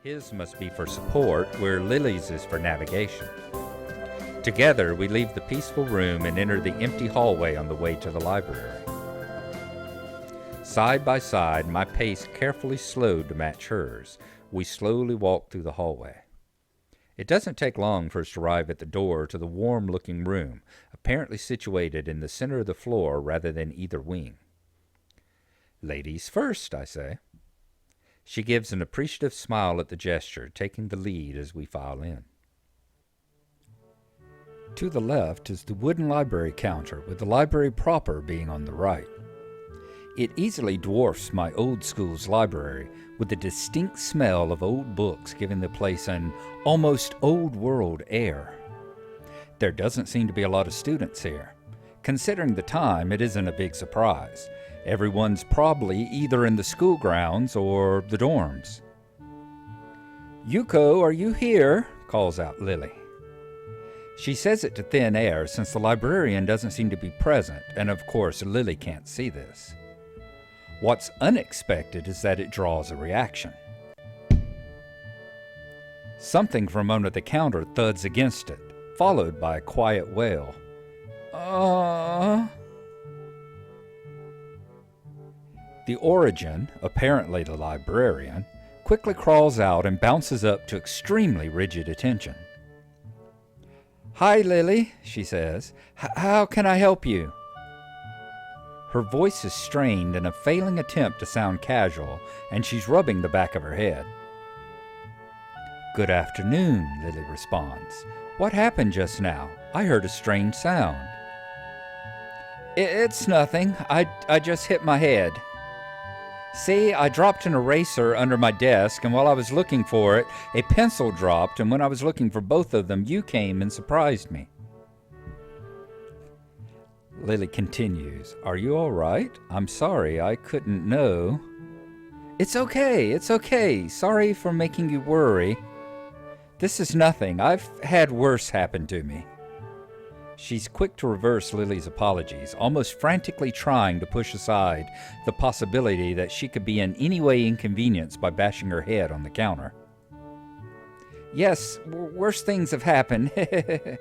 His must be for support, where Lily's is for navigation. Together, we leave the peaceful room and enter the empty hallway on the way to the library. Side by side, my pace carefully slowed to match hers. We slowly walk through the hallway. It doesn't take long for us to arrive at the door to the warm-looking room, apparently situated in the center of the floor rather than either wing. "Ladies first," I say. She gives an appreciative smile at the gesture, taking the lead as we file in. To the left is the wooden library counter, with the library proper being on the right. It easily dwarfs my old school's library, with the distinct smell of old books giving the place an almost old-world air. There doesn't seem to be a lot of students here. Considering the time, it isn't a big surprise. Everyone's probably either in the school grounds or the dorms. "Yuko, are you here?" calls out Lily. She says it to thin air since the librarian doesn't seem to be present, and of course Lily can't see this. What's unexpected is that it draws a reaction. Something from under the counter thuds against it, followed by a quiet wail. The origin, apparently the librarian, quickly crawls out and bounces up to extremely rigid attention. "Hi, Lily," she says. "How can I help you?" Her voice is strained in a failing attempt to sound casual, and she's rubbing the back of her head. "Good afternoon," Lily responds. "What happened just now? I heard a strange sound." It's nothing. I just hit my head. See, I dropped an eraser under my desk, and while I was looking for it, a pencil dropped, and when I was looking for both of them, you came and surprised me." Lily continues, "Are you all right? I'm sorry, I couldn't know." It's okay. Sorry for making you worry. This is nothing. I've had worse happen to me." She's quick to reverse Lily's apologies, almost frantically trying to push aside the possibility that she could be in any way inconvenienced by bashing her head on the counter. "Yes, worse things have happened." The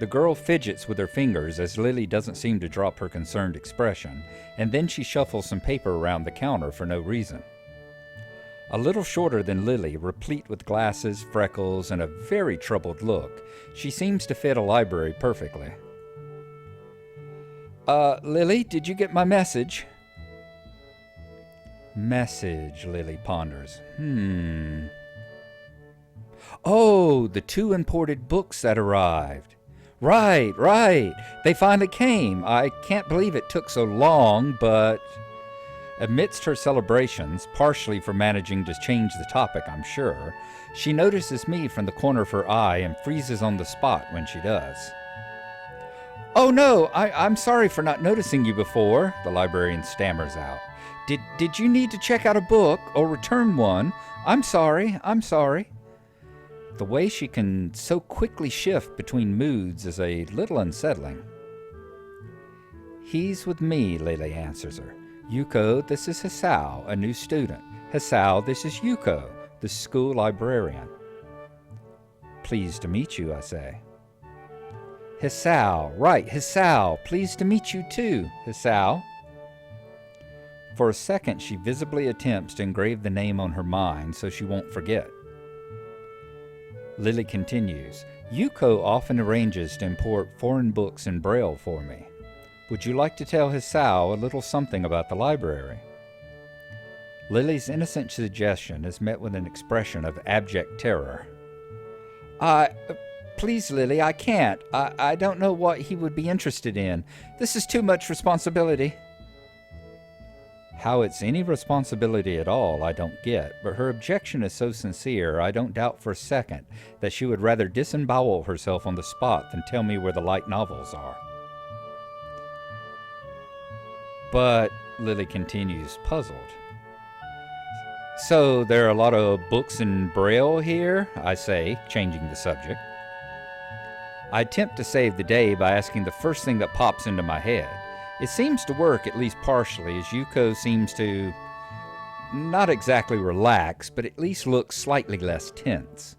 girl fidgets with her fingers as Lily doesn't seem to drop her concerned expression, and then she shuffles some paper around the counter for no reason. A little shorter than Lily, replete with glasses, freckles, and a very troubled look, she seems to fit a library perfectly. Lily, did you get my message?" "Message," Lily ponders. "Oh, the 2 imported books that arrived. Right. They finally came. I can't believe it took so long, but..." Amidst her celebrations, partially for managing to change the topic, I'm sure, she notices me from the corner of her eye and freezes on the spot when she does. "Oh no, I'm sorry for not noticing you before," the librarian stammers out. Did you need to check out a book or return one? I'm sorry. The way she can so quickly shift between moods is a little unsettling. "He's with me," Lily answers her. "Yuko, this is Hisao, a new student. Hisao, this is Yuko, the school librarian." "Pleased to meet you," I say. Hisao, pleased to meet you too, Hisao." For a second, she visibly attempts to engrave the name on her mind so she won't forget. Lily continues, "Yuko often arranges to import foreign books in Braille for me. Would you like to tell Hisao a little something about the library?" Lily's innocent suggestion is met with an expression of abject terror. Please, Lily, I can't. I don't know what he would be interested in. This is too much responsibility." How it's any responsibility at all, I don't get, but her objection is so sincere, I don't doubt for a second that she would rather disembowel herself on the spot than tell me where the light novels are. "But," Lily continues, puzzled. "So there are a lot of books in Braille here?" I say, changing the subject. I attempt to save the day by asking the first thing that pops into my head. It seems to work, at least partially, as Yuko seems to not exactly relaxed, but at least looks slightly less tense.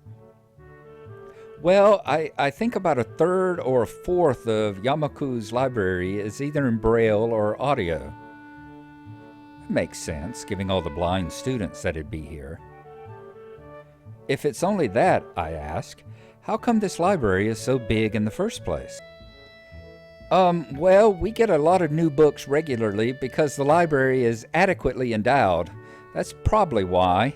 Well, I think about a third or a fourth of Yamaku's library is either in Braille or audio. It makes sense, given all the blind students that'd be here. If it's only that, I ask, how come this library is so big in the first place? Well, we get a lot of new books regularly because the library is adequately endowed. That's probably why.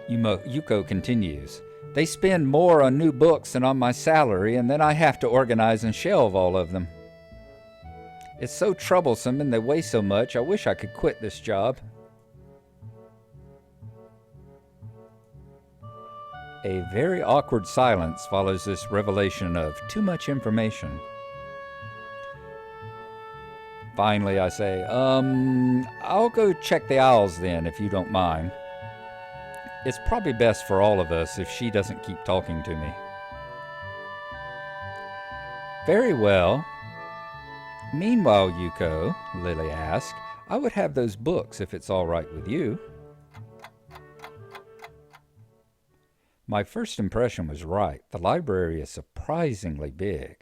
Yuko continues. They spend more on new books than on my salary, and then I have to organize and shelve all of them. It's so troublesome and they weigh so much, I wish I could quit this job. A very awkward silence follows this revelation of too much information. Finally, I say, I'll go check the owls then, if you don't mind. It's probably best for all of us if she doesn't keep talking to me. Very well. Meanwhile, Yuko, Lily asked, I would have those books if it's all right with you. My first impression was right. The library is surprisingly big.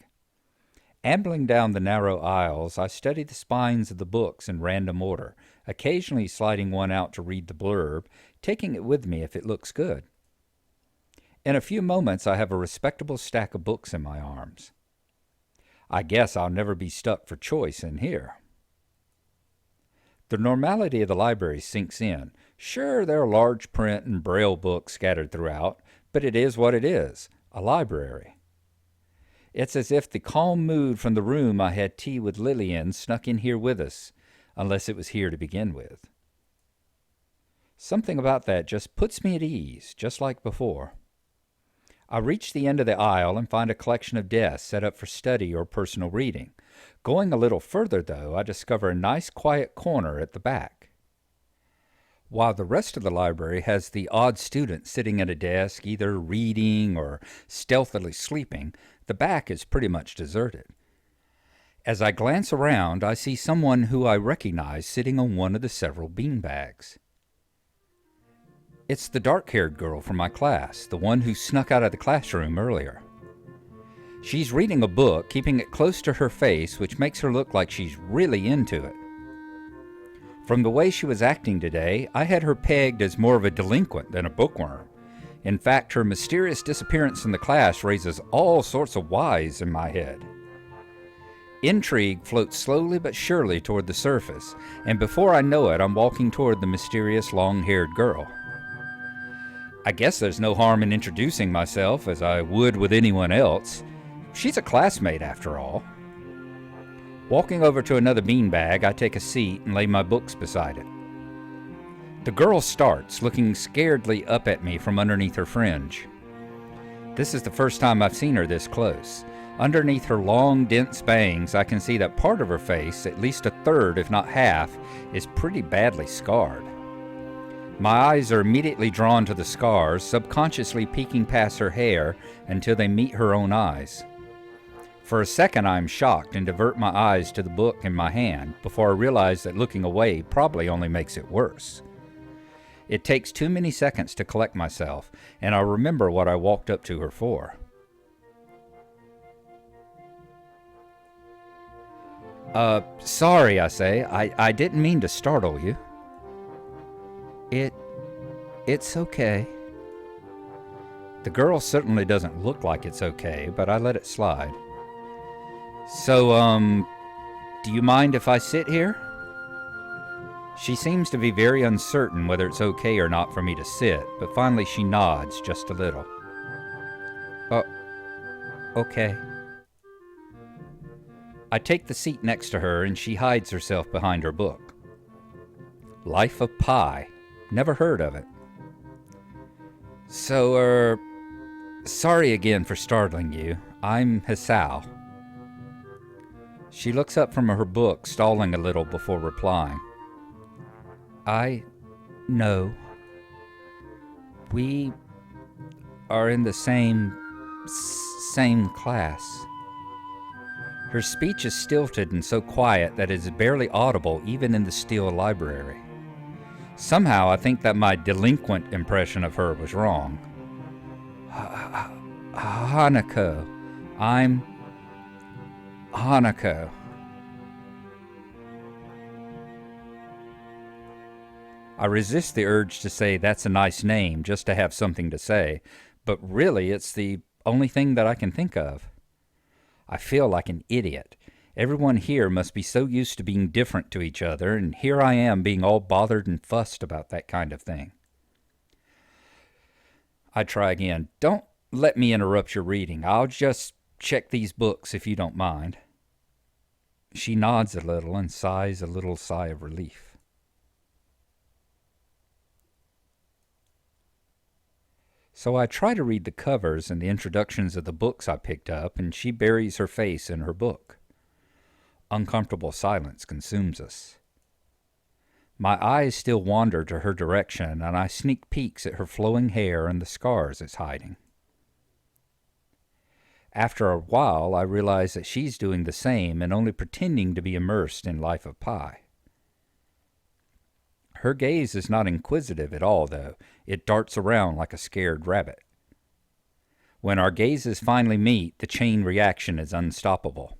Ambling down the narrow aisles, I studied the spines of the books in random order, occasionally sliding one out to read the blurb, taking it with me if it looks good. In a few moments, I have a respectable stack of books in my arms. I guess I'll never be stuck for choice in here. The normality of the library sinks in. Sure, there are large print and braille books scattered throughout, but it is what it is, a library. It's as if the calm mood from the room I had tea with Lily in snuck in here with us, unless it was here to begin with. Something about that just puts me at ease, just like before. I reach the end of the aisle and find a collection of desks set up for study or personal reading. Going a little further, though, I discover a nice quiet corner at the back. While the rest of the library has the odd student sitting at a desk, either reading or stealthily sleeping, the back is pretty much deserted. As I glance around, I see someone who I recognize sitting on one of the several beanbags. It's the dark-haired girl from my class, the one who snuck out of the classroom earlier. She's reading a book, keeping it close to her face, which makes her look like she's really into it. From the way she was acting today, I had her pegged as more of a delinquent than a bookworm. In fact, her mysterious disappearance in the class raises all sorts of whys in my head. Intrigue floats slowly but surely toward the surface, and before I know it, I'm walking toward the mysterious long-haired girl. I guess there's no harm in introducing myself, as I would with anyone else. She's a classmate, after all. Walking over to another beanbag, I take a seat and lay my books beside it. The girl starts, looking scaredly up at me from underneath her fringe. This is the first time I've seen her this close. Underneath her long, dense bangs, I can see that part of her face, at least a third, if not half, is pretty badly scarred. My eyes are immediately drawn to the scars, subconsciously peeking past her hair until they meet her own eyes. For a second, I am shocked and divert my eyes to the book in my hand before I realize that looking away probably only makes it worse. It takes too many seconds to collect myself, and I remember what I walked up to her for. Sorry, I say. I didn't mean to startle you. It's okay. The girl certainly doesn't look like it's okay, but I let it slide. So, do you mind if I sit here? She seems to be very uncertain whether it's okay or not for me to sit, but finally she nods just a little. Okay. I take the seat next to her and she hides herself behind her book. Life of Pi. Never heard of it. So, sorry again for startling you. I'm Hisao. She looks up from her book, stalling a little before replying. I know. We are in the same class. Her speech is stilted and so quiet that it is barely audible even in the still library. Somehow I think that my delinquent impression of her was wrong. Hanako. I'm Hanako. I resist the urge to say that's a nice name just to have something to say, but really it's the only thing that I can think of. I feel like an idiot. Everyone here must be so used to being different to each other, and here I am being all bothered and fussed about that kind of thing. I try again. Don't let me interrupt your reading. I'll just check these books if you don't mind. She nods a little and sighs a little sigh of relief. So I try to read the covers and the introductions of the books I picked up, and she buries her face in her book. Uncomfortable silence consumes us. My eyes still wander to her direction, and I sneak peeks at her flowing hair and the scars it's hiding. After a while, I realize that she's doing the same and only pretending to be immersed in Life of Pi. Her gaze is not inquisitive at all, though. It darts around like a scared rabbit. When our gazes finally meet, the chain reaction is unstoppable.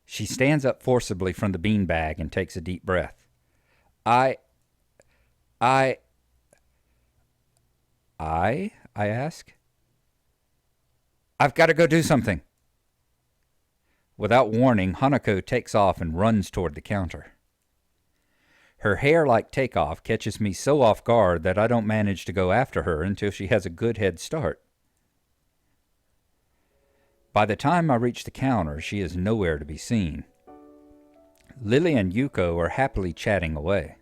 She stands up forcibly from the beanbag and takes a deep breath. I ask. I've got to go do something. Without warning, Hanako takes off and runs toward the counter. Her hair-like takeoff catches me so off guard that I don't manage to go after her until she has a good head start. By the time I reach the counter, she is nowhere to be seen. Lily and Yuko are happily chatting away.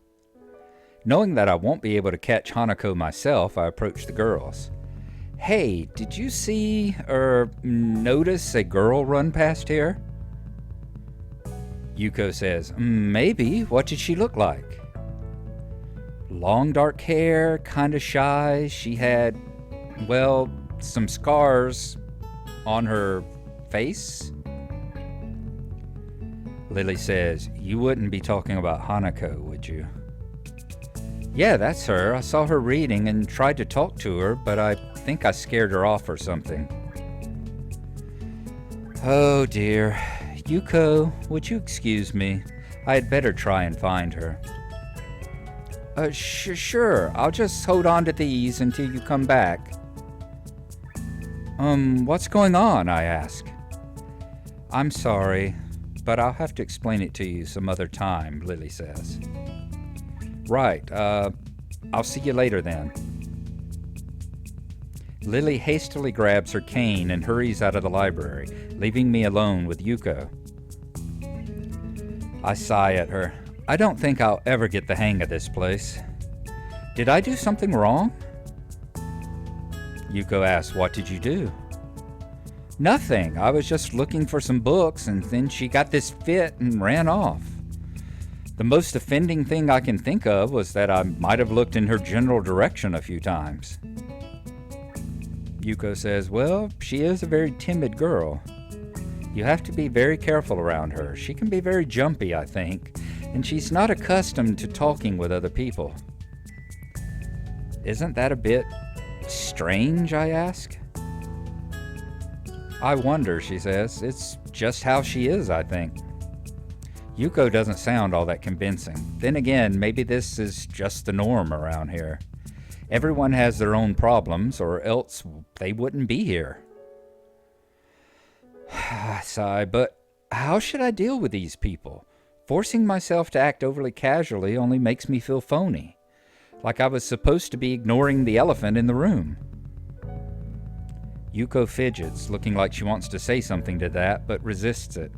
Knowing that I won't be able to catch Hanako myself, I approach the girls. Hey, did you see or notice a girl run past here? Yuko says, maybe. What did she look like? Long dark hair, kinda shy. She had, well, some scars on her face? Lily says, you wouldn't be talking about Hanako, would you? Yeah, that's her. I saw her reading and tried to talk to her, but I think I scared her off or something. Oh dear. Yuko, would you excuse me? I had better try and find her. Sure. I'll just hold on to these until you come back. What's going on? I ask. I'm sorry, but I'll have to explain it to you some other time, Lily says. Right, I'll see you later then. Lily hastily grabs her cane and hurries out of the library, leaving me alone with Yuko. I sigh at her. I don't think I'll ever get the hang of this place. Did I do something wrong? Yuko asks, what did you do? Nothing. I was just looking for some books, and then she got this fit and ran off. The most offending thing I can think of was that I might have looked in her general direction a few times. Yuko says, well, she is a very timid girl. You have to be very careful around her. She can be very jumpy, I think, and she's not accustomed to talking with other people. Isn't that a bit strange, I ask? I wonder, she says. It's just how she is, I think. Yuko doesn't sound all that convincing. Then again, maybe this is just the norm around here. Everyone has their own problems, or else they wouldn't be here. I sigh, but how should I deal with these people? Forcing myself to act overly casually only makes me feel phony. Like I was supposed to be ignoring the elephant in the room. Yuko fidgets, looking like she wants to say something to that, but resists it.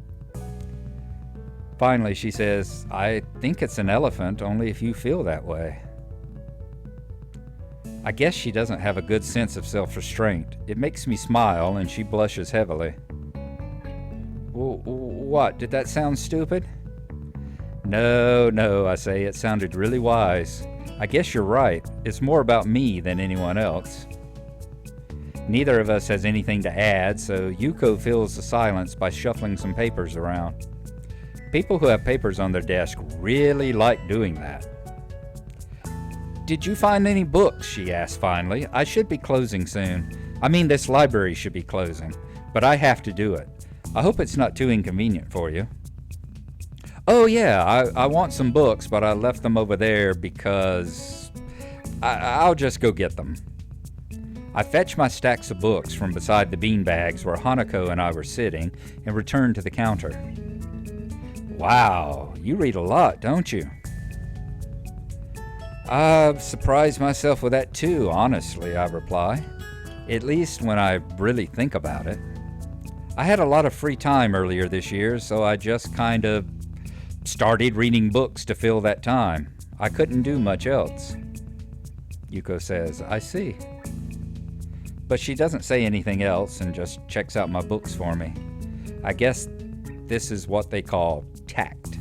Finally, she says, I think it's an elephant, only if you feel that way. I guess she doesn't have a good sense of self-restraint. It makes me smile, and she blushes heavily. What, did that sound stupid? No, I say, it sounded really wise. I guess you're right. It's more about me than anyone else. Neither of us has anything to add, so Yuko fills the silence by shuffling some papers around. People who have papers on their desk really like doing that. Did you find any books? She asked finally. I should be closing soon. I mean, this library should be closing, but I have to do it. I hope it's not too inconvenient for you. Oh yeah, I want some books, but I left them over there because I'll just go get them. I fetched my stacks of books from beside the beanbags where Hanako and I were sitting and returned to the counter. Wow, you read a lot, don't you? I've surprised myself with that too, honestly, I reply. At least when I really think about it. I had a lot of free time earlier this year, so I just kind of started reading books to fill that time. I couldn't do much else. Yuko says, I see. But she doesn't say anything else and just checks out my books for me. I guess this is what they call tact.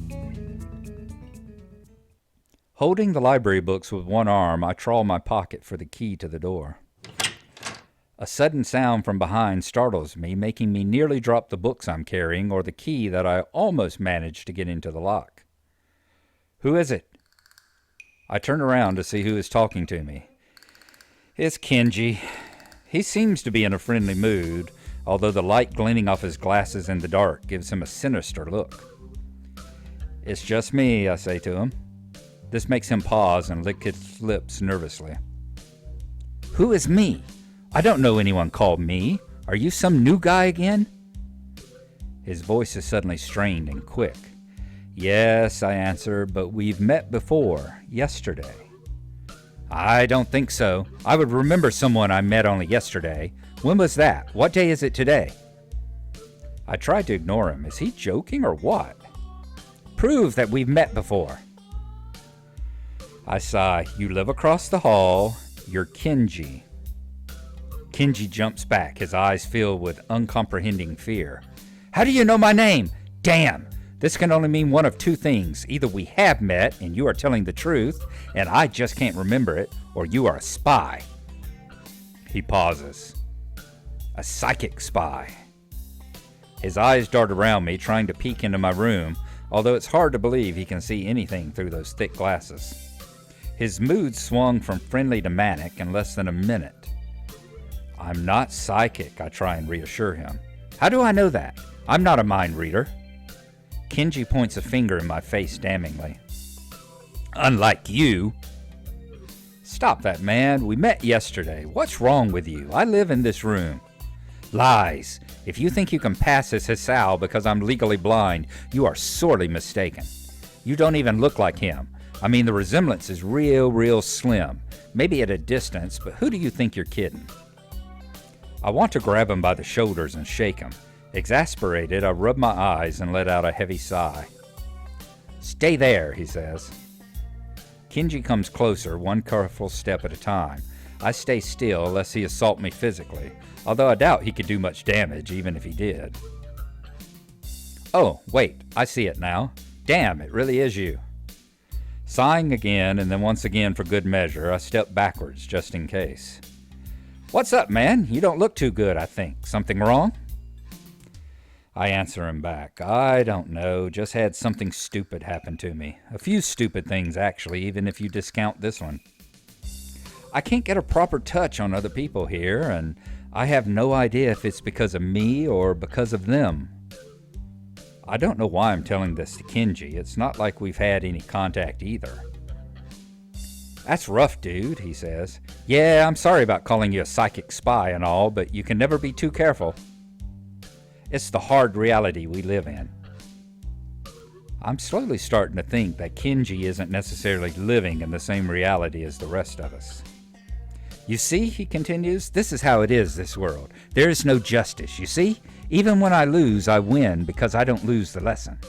Holding the library books with one arm, I trawl my pocket for the key to the door. A sudden sound from behind startles me, making me nearly drop the books I'm carrying or the key that I almost managed to get into the lock. Who is it? I turn around to see who is talking to me. It's Kenji. He seems to be in a friendly mood, although the light glinting off his glasses in the dark gives him a sinister look. It's just me, I say to him. This makes him pause and lick his lips nervously. Who is me? I don't know anyone called me. Are you some new guy again? His voice is suddenly strained and quick. Yes, I answer, but we've met before, yesterday. I don't think so. I would remember someone I met only yesterday. When was that? What day is it today? I tried to ignore him. Is he joking or what? Prove that we've met before. I sigh. You live across the hall. You're Kenji. Kenji jumps back, his eyes filled with uncomprehending fear. How do you know my name? Damn! This can only mean one of two things. Either we have met and you are telling the truth, and I just can't remember it, or you are a spy. He pauses. A psychic spy. His eyes dart around me, trying to peek into my room, although it's hard to believe he can see anything through those thick glasses. His mood swung from friendly to manic in less than a minute. I'm not psychic, I try and reassure him. How do I know that? I'm not a mind reader. Kenji points a finger in my face damningly. Unlike you. Stop that, man. We met yesterday. What's wrong with you? I live in this room. Lies. If you think you can pass as Hisao because I'm legally blind, you are sorely mistaken. You don't even look like him. I mean, the resemblance is real slim. Maybe at a distance, but who do you think you're kidding? I want to grab him by the shoulders and shake him. Exasperated, I rub my eyes and let out a heavy sigh. Stay there, he says. Kenji comes closer, one careful step at a time. I stay still lest he assault me physically, although I doubt he could do much damage even if he did. Oh, wait, I see it now. Damn, it really is you. Sighing again, and then once again for good measure, I step backwards just in case. What's up, man? You don't look too good, I think. Something wrong? I answer him back. I don't know. Just had something stupid happen to me. A few stupid things, actually, even if you discount this one. I can't get a proper touch on other people here, and I have no idea if it's because of me or because of them. I don't know why I'm telling this to Kenji. It's not like we've had any contact either. That's rough, dude, he says. Yeah, I'm sorry about calling you a psychic spy and all, but you can never be too careful. It's the hard reality we live in. I'm slowly starting to think that Kenji isn't necessarily living in the same reality as the rest of us. You see, he continues, this is how it is, this world. There is no justice, you see? Even when I lose, I win because I don't lose the lesson.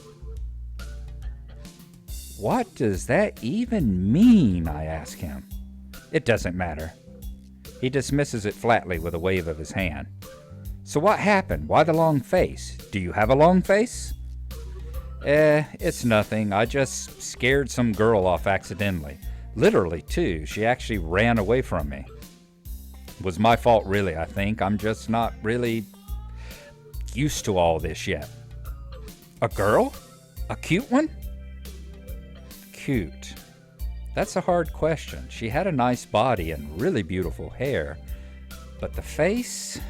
What does that even mean? I ask him. It doesn't matter. He dismisses it flatly with a wave of his hand. So what happened? Why the long face? Do you have a long face? It's nothing. I just scared some girl off accidentally. Literally, too. She actually ran away from me. It was my fault, really, I think. I'm just not really used to all this yet. A girl? A cute one? Cute. That's a hard question. She had a nice body and really beautiful hair, but the face?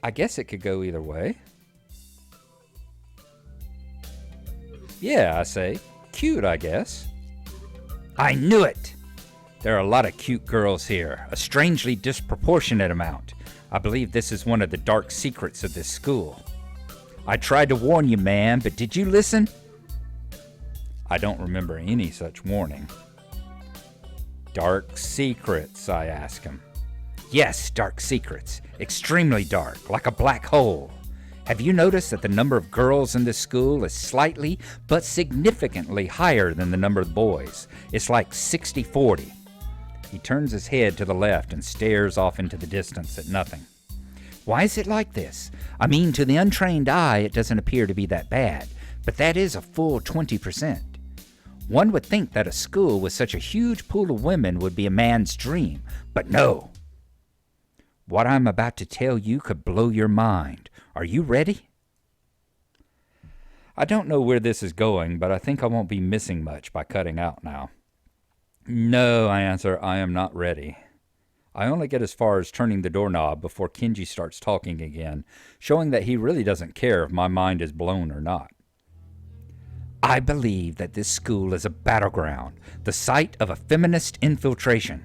I guess it could go either way. Yeah, I say. Cute, I guess. I knew it! There are a lot of cute girls here, a strangely disproportionate amount. I believe this is one of the dark secrets of this school. I tried to warn you, ma'am, but did you listen? I don't remember any such warning. Dark secrets, I ask him. Yes, dark secrets. Extremely dark, like a black hole. Have you noticed that the number of girls in this school is slightly but significantly higher than the number of boys? It's like 60-40. He turns his head to the left and stares off into the distance at nothing. Why is it like this? I mean, to the untrained eye, it doesn't appear to be that bad, but that is a full 20%. One would think that a school with such a huge pool of women would be a man's dream, but no. What I'm about to tell you could blow your mind. Are you ready? I don't know where this is going, but I think I won't be missing much by cutting out now. No, I answer, I am not ready. I only get as far as turning the doorknob before Kenji starts talking again, showing that he really doesn't care if my mind is blown or not. I believe that this school is a battleground, the site of a feminist infiltration.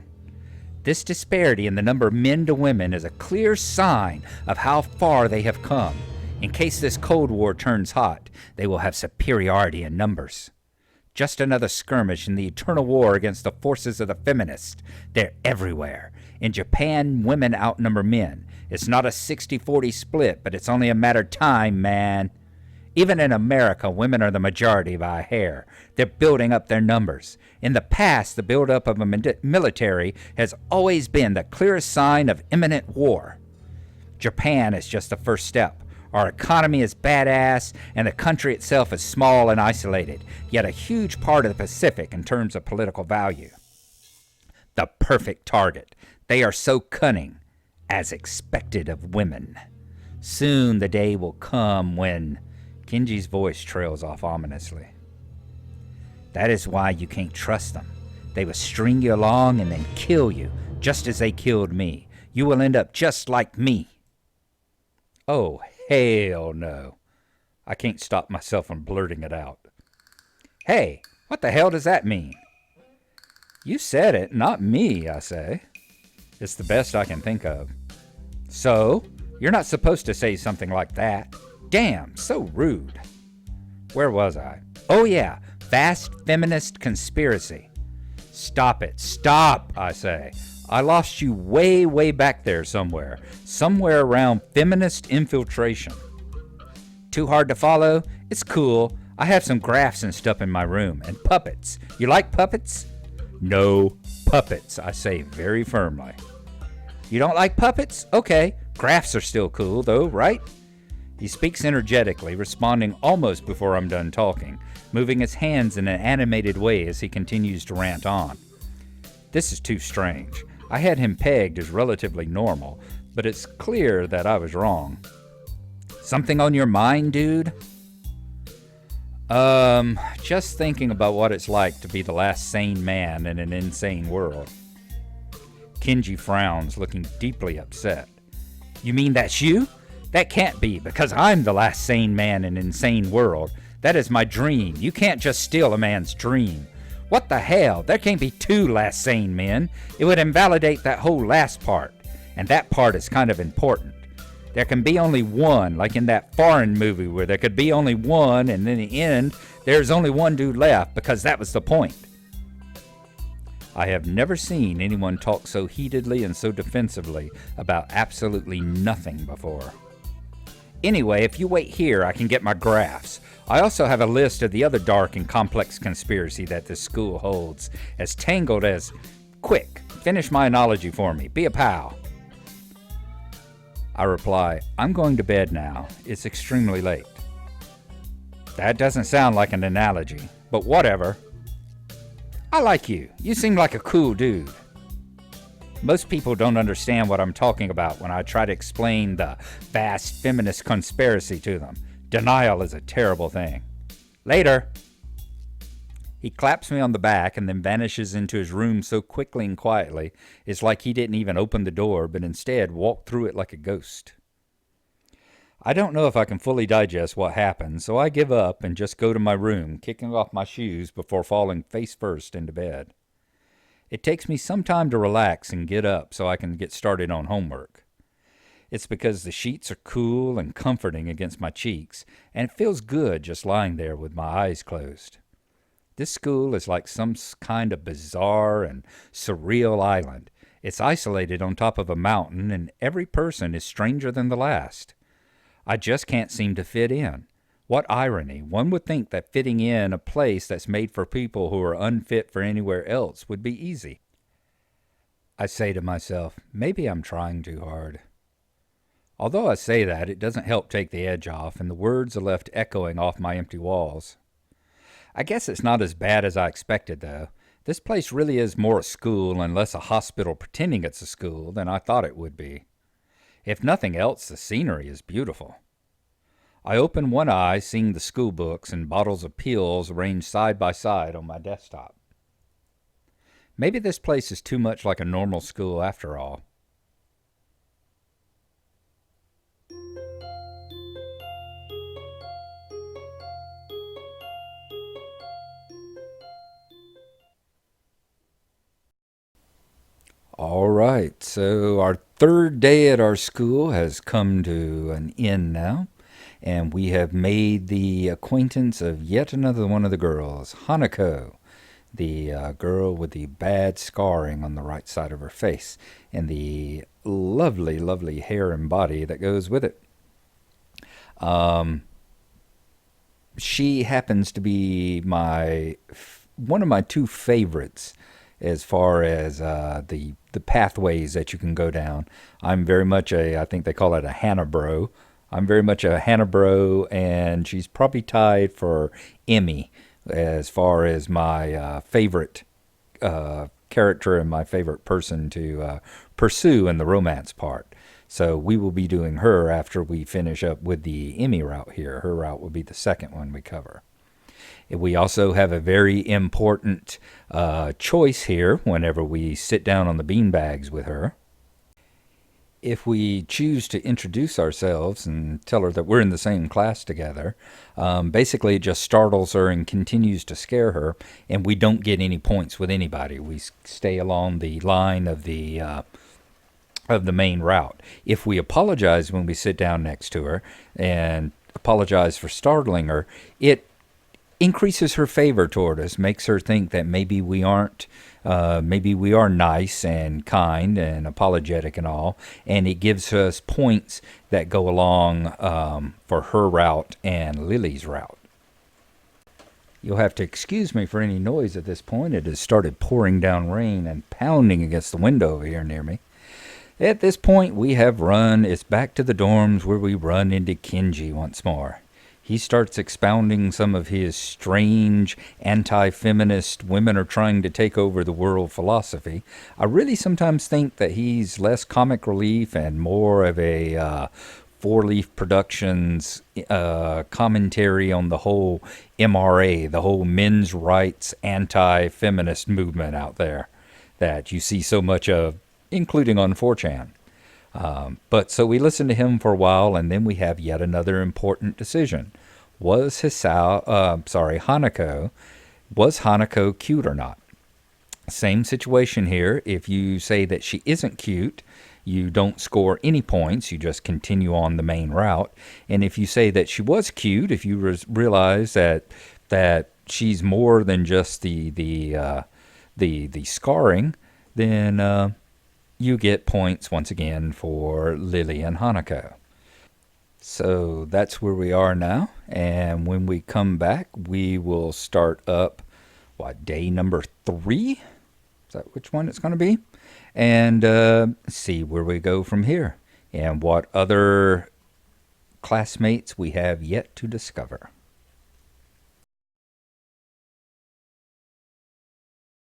This disparity in the number of men to women is a clear sign of how far they have come. In case this Cold War turns hot, they will have superiority in numbers. Just another skirmish in the eternal war against the forces of the feminists. They're everywhere. In Japan, women outnumber men. It's not a 60-40 split, but it's only a matter of time, man. Even in America, women are the majority by a hair. They're building up their numbers. In the past, the buildup of a military has always been the clearest sign of imminent war. Japan is just the first step. Our economy is badass, and the country itself is small and isolated, yet a huge part of the Pacific in terms of political value. The perfect target. They are so cunning, as expected of women. Soon the day will come when... Kenji's voice trails off ominously. That is why you can't trust them. They will string you along and then kill you, just as they killed me. You will end up just like me. Oh, hell no. I can't stop myself from blurting it out. Hey, what the hell does that mean? You said it, not me, I say. It's the best I can think of. So, you're not supposed to say something like that. Damn, so rude. Where was I? Oh yeah, vast feminist conspiracy. Stop it, stop, I say. I lost you way, way back there somewhere. Somewhere around feminist infiltration. Too hard to follow? It's cool. I have some graphs and stuff in my room. And puppets. You like puppets? No, puppets, I say very firmly. You don't like puppets? Okay. Graphs are still cool though, right? He speaks energetically, responding almost before I'm done talking, moving his hands in an animated way as he continues to rant on. This is too strange. I had him pegged as relatively normal, but it's clear that I was wrong. Something on your mind, dude? Just thinking about what it's like to be the last sane man in an insane world. Kenji frowns, looking deeply upset. You mean that's you? That can't be, because I'm the last sane man in an insane world. That is my dream. You can't just steal a man's dream. What the hell? There can't be two last sane men. It would invalidate that whole last part. And that part is kind of important. There can be only one, like in that foreign movie where there could be only one, and in the end, there's only one dude left, because that was the point. I have never seen anyone talk so heatedly and so defensively about absolutely nothing before. Anyway, if you wait here, I can get my graphs. I also have a list of the other dark and complex conspiracy that this school holds, as tangled as... Quick, finish my analogy for me. Be a pal. I reply, I'm going to bed now. It's extremely late. That doesn't sound like an analogy, but whatever. I like you. You seem like a cool dude. Most people don't understand what I'm talking about when I try to explain the vast feminist conspiracy to them. Denial is a terrible thing. Later. He claps me on the back and then vanishes into his room so quickly and quietly, it's like he didn't even open the door, but instead walked through it like a ghost. I don't know if I can fully digest what happened, so I give up and just go to my room, kicking off my shoes before falling face first into bed. It takes me some time to relax and get up so I can get started on homework. It's because the sheets are cool and comforting against my cheeks, and it feels good just lying there with my eyes closed. This school is like some kind of bizarre and surreal island. It's isolated on top of a mountain, and every person is stranger than the last. I just can't seem to fit in. What irony. One would think that fitting in a place that's made for people who are unfit for anywhere else would be easy. I say to myself, maybe I'm trying too hard. Although I say that, it doesn't help take the edge off, and the words are left echoing off my empty walls. I guess it's not as bad as I expected, though. This place really is more a school and less a hospital pretending it's a school than I thought it would be. If nothing else, the scenery is beautiful. I open one eye, seeing the school books and bottles of pills arranged side by side on my desktop. Maybe this place is too much like a normal school after all. All right, so our third day at our school has come to an end now, and we have made the acquaintance of yet another one of the girls, Hanako, the girl with the bad scarring on the right side of her face, and the lovely, lovely hair and body that goes with it. Um, she happens to be one of my two favorites as far as the pathways that you can go down. I'm very much I think they call it a Hannah Bro. I'm very much a Hannah Bro, and she's probably tied for Emmy as far as my favorite character and my favorite person to pursue in the romance part. So we will be doing her after we finish up with the Emmy route here. Her route will be the second one we cover. We also have a very important choice here whenever we sit down on the beanbags with her. If we choose to introduce ourselves and tell her that we're in the same class together, basically it just startles her and continues to scare her, and we don't get any points with anybody. We stay along the line of the main route. If we apologize when we sit down next to her and apologize for startling her, it increases her favor toward us, makes her think that maybe we are nice and kind and apologetic and all, and it gives us points that go along for her route and Lily's route. You'll have to excuse me for any noise at this point. It has started pouring down rain and pounding against the window over here near me. At this point, it's back to the dorms where we run into Kenji once more. He starts expounding some of his strange, anti-feminist, women are trying to take over the world philosophy. I really sometimes think that he's less comic relief and more of a Four Leaf Productions commentary on the whole MRA, the whole men's rights anti-feminist movement out there that you see so much of, including on 4chan. But so we listened to him for a while, and then we have yet another important decision. Was Hanako cute or not? Same situation here. If you say that she isn't cute, you don't score any points. You just continue on the main route. And if you say that she was cute, if you realize that she's more than just the scarring, then you get points once again for Lily and Hanako. So that's where we are now, and when we come back, we will start up, day number 3? Is that which one it's going to be? And see where we go from here, and what other classmates we have yet to discover.